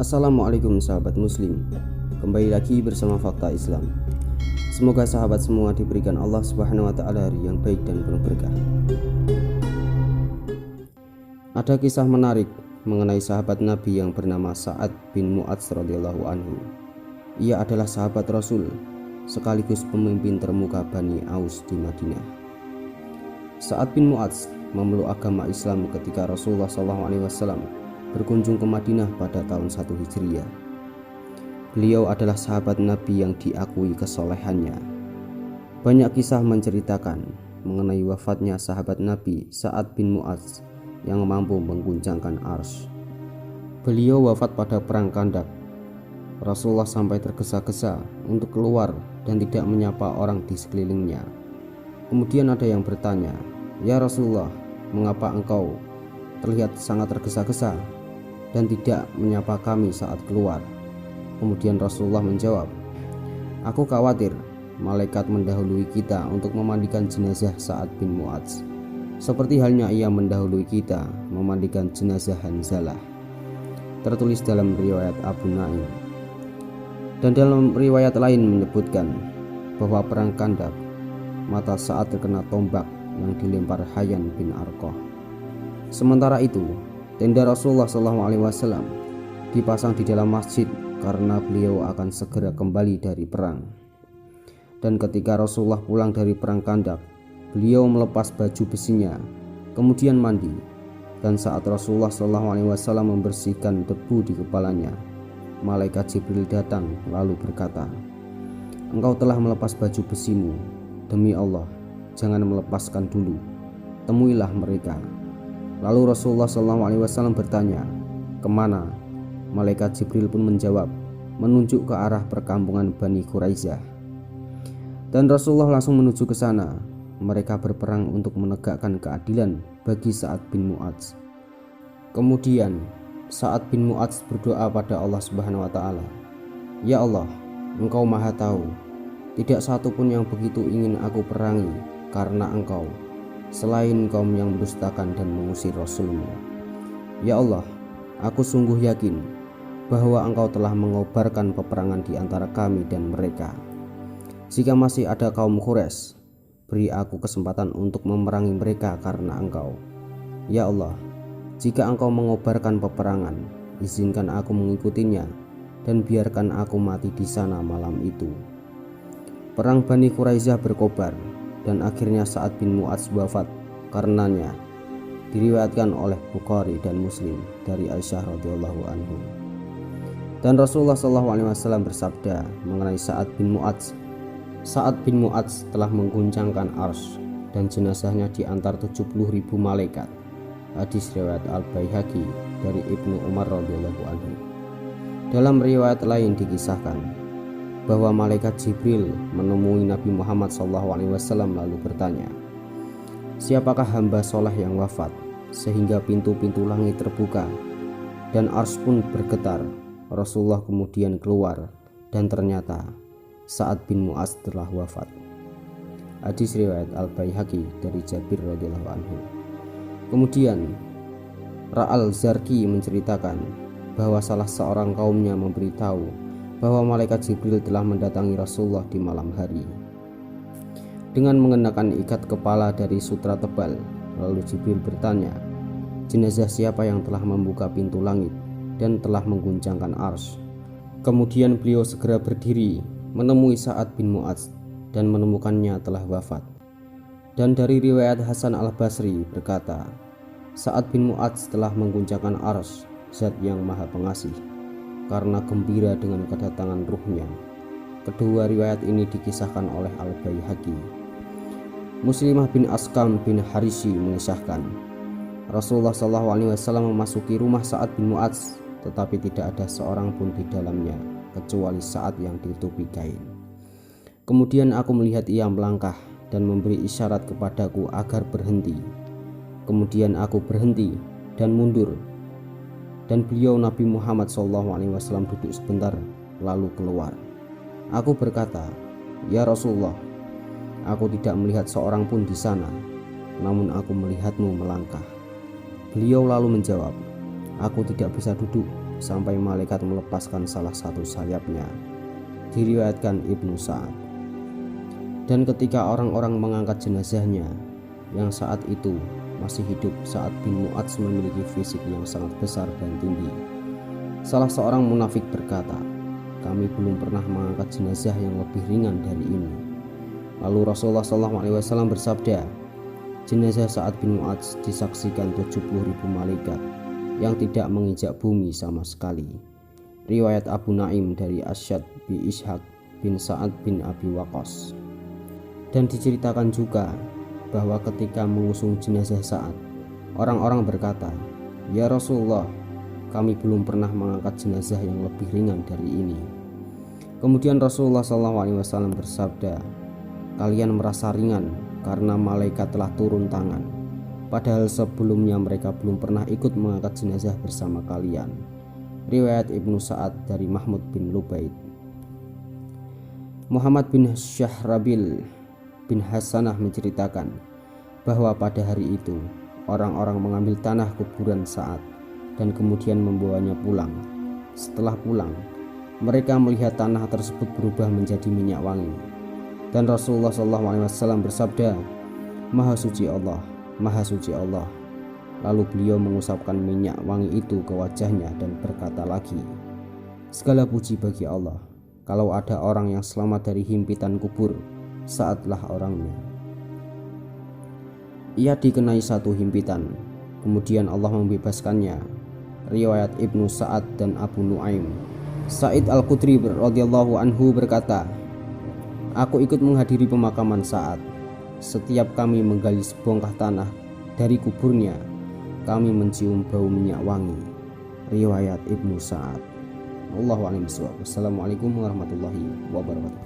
Assalamualaikum sahabat muslim. Kembali lagi bersama Fakta Islam. Semoga sahabat semua diberikan Allah Subhanahu wa taala hari yang baik dan penuh berkah. Ada kisah menarik mengenai sahabat Nabi yang bernama Sa'ad bin Mu'adz radhiyallahu anhu. Ia adalah sahabat Rasul sekaligus pemimpin termuka Bani Aus di Madinah. Sa'ad bin Mu'adz memeluk agama Islam ketika Rasulullah SAW berkunjung ke Madinah pada tahun 1 Hijriah. Beliau adalah sahabat Nabi yang diakui kesolehannya. Banyak kisah menceritakan mengenai wafatnya sahabat Nabi Sa'ad bin Mu'adz yang mampu mengguncangkan arsy. Beliau wafat pada perang Khandaq. Rasulullah sampai tergesa-gesa untuk keluar dan tidak menyapa orang di sekelilingnya. Kemudian ada yang bertanya, "Ya Rasulullah, mengapa engkau terlihat sangat tergesa-gesa dan tidak menyapa kami saat keluar?" Kemudian Rasulullah menjawab, "Aku khawatir malaikat mendahului kita untuk memandikan jenazah Sa'ad bin Mu'adz, seperti halnya ia mendahului kita memandikan jenazah Hanzalah." Tertulis dalam riwayat Abu Naim. Dan dalam riwayat lain menyebutkan bahwa perang Khandaq, mata Sa'ad terkena tombak yang dilempar Hayyan bin Arqah. Sementara itu, tenda Rasulullah SAW dipasang di dalam masjid karena beliau akan segera kembali dari perang. Dan ketika Rasulullah pulang dari perang Khandaq, beliau melepas baju besinya, kemudian mandi. Dan saat Rasulullah SAW membersihkan debu di kepalanya, malaikat Jibril datang lalu berkata, "Engkau telah melepas baju besimu. Demi Allah, jangan melepaskan dulu. Temuilah mereka." Lalu Rasulullah SAW bertanya, "Kemana?" Malaikat Jibril pun menjawab, "Menunjuk ke arah perkampungan Bani Quraisyah." Dan Rasulullah langsung menuju ke sana. Mereka berperang untuk menegakkan keadilan bagi Sa'ad bin Mu'adz. Kemudian Sa'ad bin Mu'adz berdoa pada Allah Subhanahu wa taala, "Ya Allah, Engkau Maha Tahu, tidak satu pun yang begitu ingin aku perangi karena Engkau, selain kaum yang mendustakan dan mengusir Rasul-Mu. Ya Allah, aku sungguh yakin bahwa Engkau telah mengobarkan peperangan di antara kami dan mereka. Jika masih ada kaum Quraisy, beri aku kesempatan untuk memerangi mereka karena Engkau. Ya Allah, jika Engkau mengobarkan peperangan, izinkan aku mengikutinya dan biarkan aku mati di sana malam itu." Perang Bani Quraisyah berkobar dan akhirnya Sa'ad bin Mu'adz wafat karenanya. Diriwayatkan oleh Bukhari dan Muslim dari Aisyah radhiyallahu anhu. Dan Rasulullah SAW bersabda mengenai Sa'ad bin Mu'adz, "Sa'ad bin Mu'adz telah mengguncangkan arsy dan jenazahnya diantar 70.000 malaikat." Hadis riwayat Al-Baihaqi dari Ibnu Umar radhiyallahu anhu. Dalam riwayat lain dikisahkan bahwa malaikat Jibril menemui Nabi Muhammad SAW lalu bertanya, "Siapakah hamba soleh yang wafat sehingga pintu-pintu langit terbuka dan arsy pun bergetar?" Rasulullah kemudian keluar dan ternyata Sa'ad bin Mu'adz telah wafat. Hadis riwayat Al-Baihaqi dari Jabir radhiyallahu anhu. Kemudian Ra'al Zarqi menceritakan bahwa salah seorang kaumnya memberitahu bahwa malaikat Jibril telah mendatangi Rasulullah di malam hari dengan mengenakan ikat kepala dari sutra tebal. Lalu Jibril bertanya, "Jenazah siapa yang telah membuka pintu langit dan telah mengguncangkan arsy?" Kemudian beliau segera berdiri menemui Sa'ad bin Mu'adz dan menemukannya telah wafat. Dan dari riwayat Hasan al-Basri berkata, "Sa'ad bin Mu'adz telah mengguncangkan arsy Zat yang Maha Pengasih karena gembira dengan kedatangan ruhnya." Kedua riwayat ini dikisahkan oleh Al-Baihaqi. Muslimah bin Askam bin Harisi mengisahkan, Rasulullah SAW memasuki rumah Sa'ad bin Mu'adz, tetapi tidak ada seorang pun di dalamnya kecuali Sa'ad yang ditutupi kain. Kemudian aku melihat ia melangkah dan memberi isyarat kepadaku agar berhenti. Kemudian aku berhenti dan mundur, dan beliau Nabi Muhammad SAW duduk sebentar lalu keluar. Aku berkata, "Ya Rasulullah, aku tidak melihat seorang pun di sana, namun aku melihatmu melangkah." Beliau lalu menjawab, "Aku tidak bisa duduk sampai malaikat melepaskan salah satu sayapnya. Diriwayatkan Ibnu Sa'ad. Dan ketika orang-orang mengangkat jenazahnya, yang saat itu masih hidup, Sa'ad bin Mu'adz memiliki fisik yang sangat besar dan tinggi. Salah seorang munafik berkata, "Kami belum pernah mengangkat jenazah yang lebih ringan dari ini." Lalu Rasulullah SAW bersabda, "Jenazah Sa'ad bin Mu'adz disaksikan 70.000 malaikat yang tidak menginjak bumi sama sekali." Riwayat Abu Naim dari Asyad bin Ishaq bin Sa'ad bin Abi Waqqas. Dan diceritakan juga bahwa ketika mengusung jenazah Sa'ad, orang-orang berkata, "Ya Rasulullah, kami belum pernah mengangkat jenazah yang lebih ringan dari ini." Kemudian Rasulullah SAW bersabda, "Kalian merasa ringan karena malaikat telah turun tangan, padahal sebelumnya mereka belum pernah ikut mengangkat jenazah bersama kalian." Riwayat Ibnu Sa'ad dari Mahmud bin Lubaid. Muhammad bin Syahrabil bin Hasanah menceritakan bahwa pada hari itu orang-orang mengambil tanah kuburan Sa'ad dan kemudian membawanya pulang. Setelah pulang, mereka melihat tanah tersebut berubah menjadi minyak wangi. Dan Rasulullah SAW bersabda, "Maha suci Allah, Maha suci Allah." Lalu beliau mengusapkan minyak wangi itu ke wajahnya dan berkata lagi, "Segala puji bagi Allah. Kalau ada orang yang selamat dari himpitan kubur, Sa'adlah orangnya." Ia dikenai satu himpitan, kemudian Allah membebaskannya. Riwayat Ibnu Sa'ad dan Abu Nuaim. Sa'id Al-Khudri radhiyallahu anhu berkata, "Aku ikut menghadiri pemakaman Sa'ad. Setiap kami menggali sebongkah tanah dari kuburnya, kami mencium bau minyak wangi." Riwayat Ibnu Sa'ad. Wallahu a'lam bishawab. Wassalamualaikum warahmatullahi wabarakatuh.